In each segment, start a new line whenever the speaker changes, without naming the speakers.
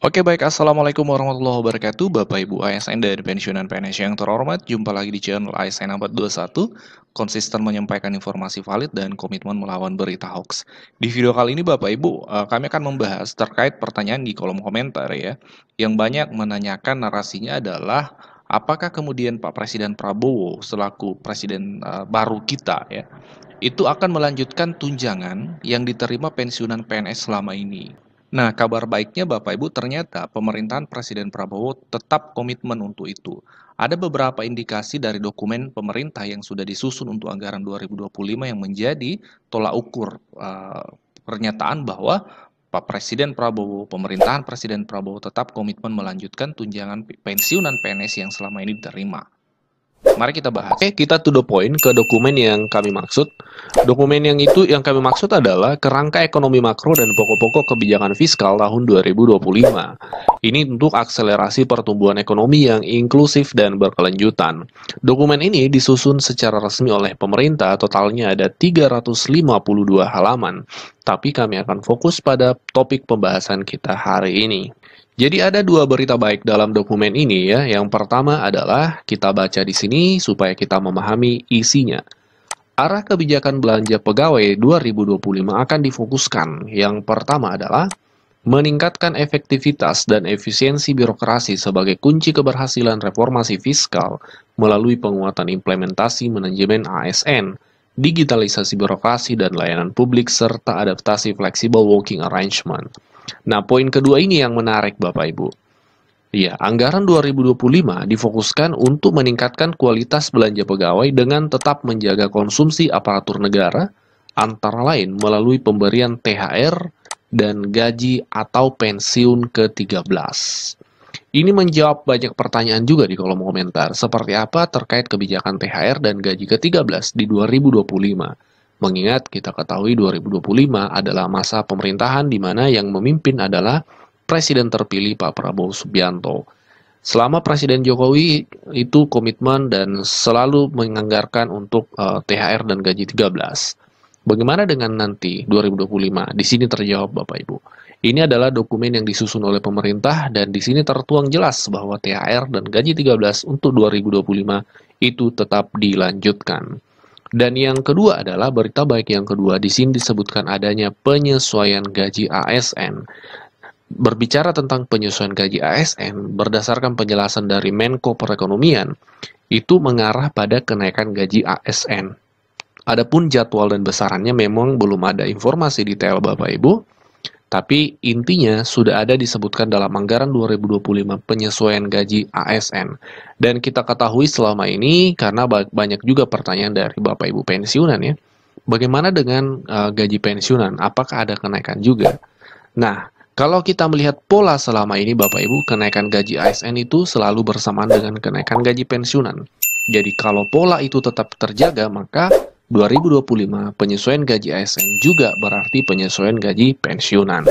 Oke baik, Assalamualaikum warahmatullahi wabarakatuh Bapak Ibu ASN dan pensiunan PNS yang terhormat. Jumpa lagi di channel ASN 421, konsisten menyampaikan informasi valid dan komitmen melawan berita hoax. Di video kali ini Bapak Ibu, kami akan membahas terkait pertanyaan di kolom komentar ya. Yang banyak menanyakan narasinya adalah apakah kemudian Pak Presiden Prabowo selaku presiden baru kita ya, itu akan melanjutkan tunjangan yang diterima pensiunan PNS selama ini. Nah, kabar baiknya Bapak Ibu, ternyata pemerintahan Presiden Prabowo tetap komitmen untuk itu. Ada beberapa indikasi dari dokumen pemerintah yang sudah disusun untuk anggaran 2025 yang menjadi tolak ukur pernyataan bahwa Pak Presiden Prabowo, pemerintahan Presiden Prabowo tetap komitmen melanjutkan tunjangan pensiunan PNS yang selama ini diterima. Mari kita bahas.
Oke, kita to the point ke dokumen yang kami maksud. Dokumen yang kami maksud adalah Kerangka Ekonomi Makro dan Pokok-pokok Kebijakan Fiskal tahun 2025. Ini untuk akselerasi pertumbuhan ekonomi yang inklusif dan berkelanjutan. Dokumen ini disusun secara resmi oleh pemerintah, totalnya ada 352 halaman. Tapi kami akan fokus pada topik pembahasan kita hari ini. Jadi ada dua berita baik dalam dokumen ini ya. Yang pertama adalah kita baca di sini supaya kita memahami isinya. Arah kebijakan belanja pegawai 2025 akan difokuskan. Yang pertama adalah meningkatkan efektivitas dan efisiensi birokrasi sebagai kunci keberhasilan reformasi fiskal melalui penguatan implementasi manajemen ASN, digitalisasi birokrasi dan layanan publik, serta adaptasi flexible working arrangement. Nah, poin kedua ini yang menarik Bapak Ibu. Ya, anggaran 2025 difokuskan untuk meningkatkan kualitas belanja pegawai dengan tetap menjaga konsumsi aparatur negara, antara lain melalui pemberian THR dan gaji atau pensiun ke-13. Ini menjawab banyak pertanyaan juga di kolom komentar, seperti apa terkait kebijakan THR dan gaji ke-13 di 2025. Mengingat kita ketahui 2025 adalah masa pemerintahan di mana yang memimpin adalah Presiden terpilih Pak Prabowo Subianto. Selama Presiden Jokowi itu komitmen dan selalu menganggarkan untuk THR dan gaji 13. Bagaimana dengan nanti 2025? Di sini terjawab Bapak Ibu. Ini adalah dokumen yang disusun oleh pemerintah dan di sini tertuang jelas bahwa THR dan gaji 13 untuk 2025 itu tetap dilanjutkan. Dan yang kedua adalah berita baik yang kedua, di sini disebutkan adanya penyesuaian gaji ASN. Berbicara tentang penyesuaian gaji ASN, berdasarkan penjelasan dari Menko Perekonomian, itu mengarah pada kenaikan gaji ASN. Adapun jadwal dan besarannya memang belum ada informasi detail Bapak Ibu, tapi intinya sudah ada disebutkan dalam anggaran 2025 penyesuaian gaji ASN. Dan kita ketahui selama ini, karena banyak juga pertanyaan dari Bapak Ibu pensiunan ya, bagaimana dengan gaji pensiunan? Apakah ada kenaikan juga? Nah, kalau kita melihat pola selama ini Bapak Ibu, kenaikan gaji ASN itu selalu bersamaan dengan kenaikan gaji pensiunan. Jadi kalau pola itu tetap terjaga, maka 2025 penyesuaian gaji ASN juga berarti penyesuaian gaji pensiunan.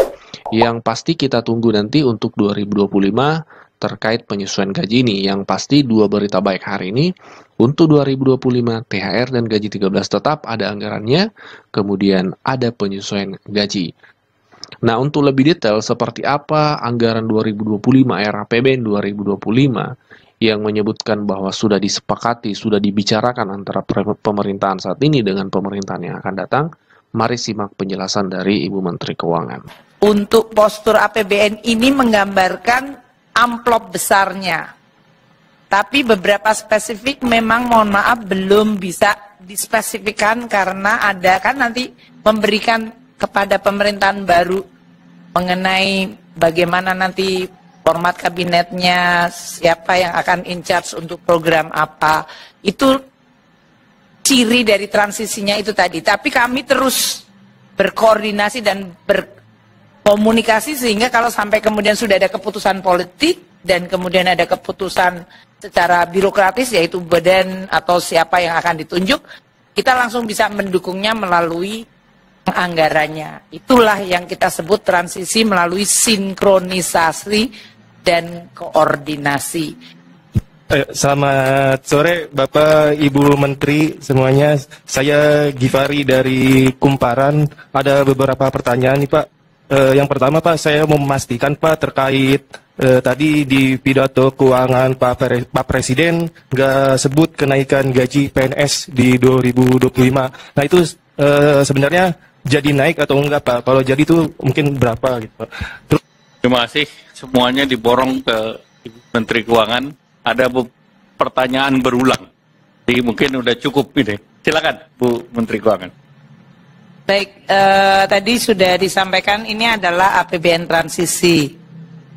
Yang pasti kita tunggu nanti untuk 2025 terkait penyesuaian gaji ini. Yang pasti dua berita baik hari ini, untuk 2025 THR dan gaji 13 tetap ada anggarannya, kemudian ada penyesuaian gaji. Nah, untuk lebih detail seperti apa anggaran 2025 RAPBN 2025 yang menyebutkan bahwa sudah disepakati, sudah dibicarakan antara pemerintahan saat ini dengan pemerintahan yang akan datang, mari simak penjelasan dari Ibu Menteri Keuangan.
Untuk postur APBN ini menggambarkan amplop besarnya. Tapi beberapa spesifik memang mohon maaf belum bisa dispesifikkan karena ada kan nanti memberikan kepada pemerintahan baru mengenai bagaimana nanti format kabinetnya, siapa yang akan in charge untuk program apa. Itu ciri dari transisinya itu tadi. Tapi kami terus berkoordinasi dan berkomunikasi sehingga kalau sampai kemudian sudah ada keputusan politik dan kemudian ada keputusan secara birokratis yaitu badan atau siapa yang akan ditunjuk, kita langsung bisa mendukungnya melalui anggarannya. Itulah yang kita sebut transisi melalui sinkronisasi dan koordinasi.
Selamat sore Bapak Ibu Menteri semuanya. Saya Givari dari Kumparan. Ada beberapa pertanyaan nih Pak. Yang pertama Pak, saya mau memastikan Pak terkait tadi di pidato keuangan Pak Presiden nggak sebut kenaikan gaji PNS di 2025. Nah itu sebenarnya jadi naik atau enggak Pak? Kalau jadi itu mungkin berapa gitu Pak?
Terima kasih. Semuanya diborong ke Ibu Menteri Keuangan. Ada pertanyaan berulang. Jadi mungkin udah cukup ini. Silakan Bu Menteri Keuangan.
Baik, tadi sudah disampaikan ini adalah APBN transisi.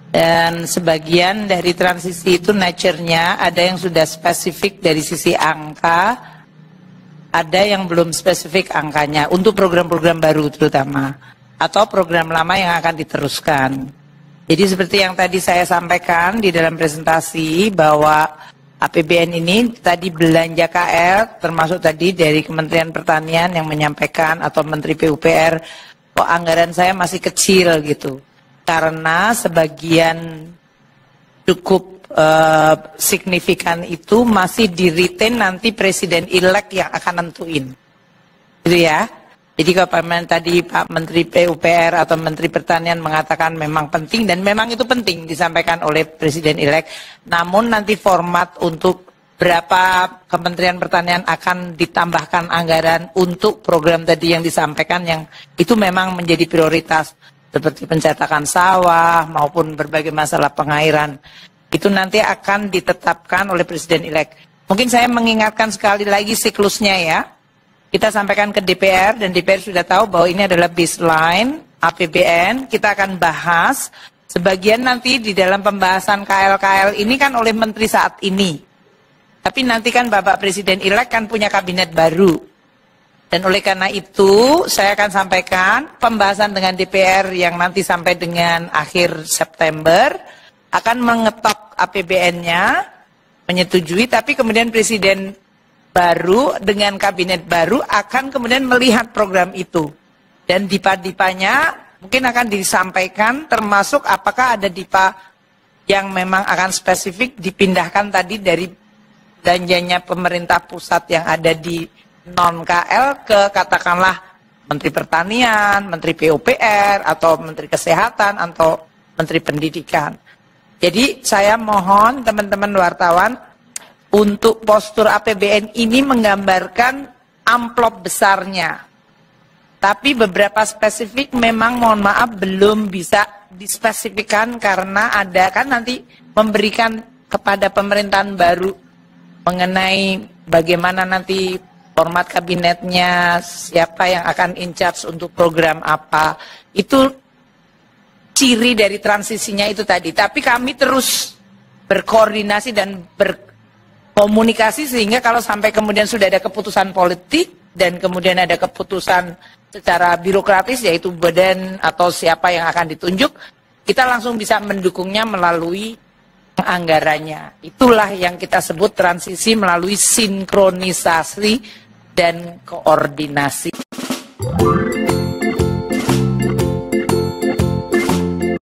Dan sebagian dari transisi itu nature-nya ada yang sudah spesifik dari sisi angka, ada yang belum spesifik angkanya untuk program-program baru terutama, atau program lama yang akan diteruskan. Jadi seperti yang tadi saya sampaikan di dalam presentasi bahwa APBN ini tadi belanja KL termasuk tadi dari Kementerian Pertanian yang menyampaikan atau Menteri PUPR kok anggaran saya masih kecil gitu. Karena sebagian cukup signifikan itu masih di-retain nanti presiden-elect yang akan nentuin. Gitu ya. Jadi kalau tadi Pak Menteri PUPR atau Menteri Pertanian mengatakan memang penting dan memang itu penting disampaikan oleh Presiden-elect. Namun nanti format untuk berapa Kementerian Pertanian akan ditambahkan anggaran untuk program tadi yang disampaikan yang itu memang menjadi prioritas seperti pencetakan sawah maupun berbagai masalah pengairan. Itu nanti akan ditetapkan oleh Presiden-elect. Mungkin saya mengingatkan sekali lagi siklusnya ya. Kita sampaikan ke DPR dan DPR sudah tahu bahwa ini adalah baseline APBN. Kita akan bahas sebagian nanti di dalam pembahasan KL-KL ini kan oleh menteri saat ini. Tapi nanti kan Bapak Presiden-elect kan punya kabinet baru. Dan oleh karena itu saya akan sampaikan pembahasan dengan DPR yang nanti sampai dengan akhir September akan mengetok APBN-nya, menyetujui, tapi kemudian Presiden baru dengan kabinet baru akan kemudian melihat program itu dan dipa-dipanya mungkin akan disampaikan termasuk apakah ada dipa yang memang akan spesifik dipindahkan tadi dari belanjanya pemerintah pusat yang ada di non-KL ke katakanlah Menteri Pertanian, Menteri PUPR atau Menteri Kesehatan atau Menteri Pendidikan. Jadi saya mohon teman-teman wartawan untuk postur APBN ini menggambarkan amplop besarnya. Tapi beberapa spesifik memang mohon maaf belum bisa dispesifikkan karena ada kan nanti memberikan kepada pemerintahan baru mengenai bagaimana nanti format kabinetnya, siapa yang akan in charge untuk program apa. Itu ciri dari transisinya itu tadi. Tapi kami terus berkoordinasi dan komunikasi sehingga kalau sampai kemudian sudah ada keputusan politik dan kemudian ada keputusan secara birokratis yaitu badan atau siapa yang akan ditunjuk, kita langsung bisa mendukungnya melalui anggarannya. Itulah yang kita sebut transisi melalui sinkronisasi dan koordinasi.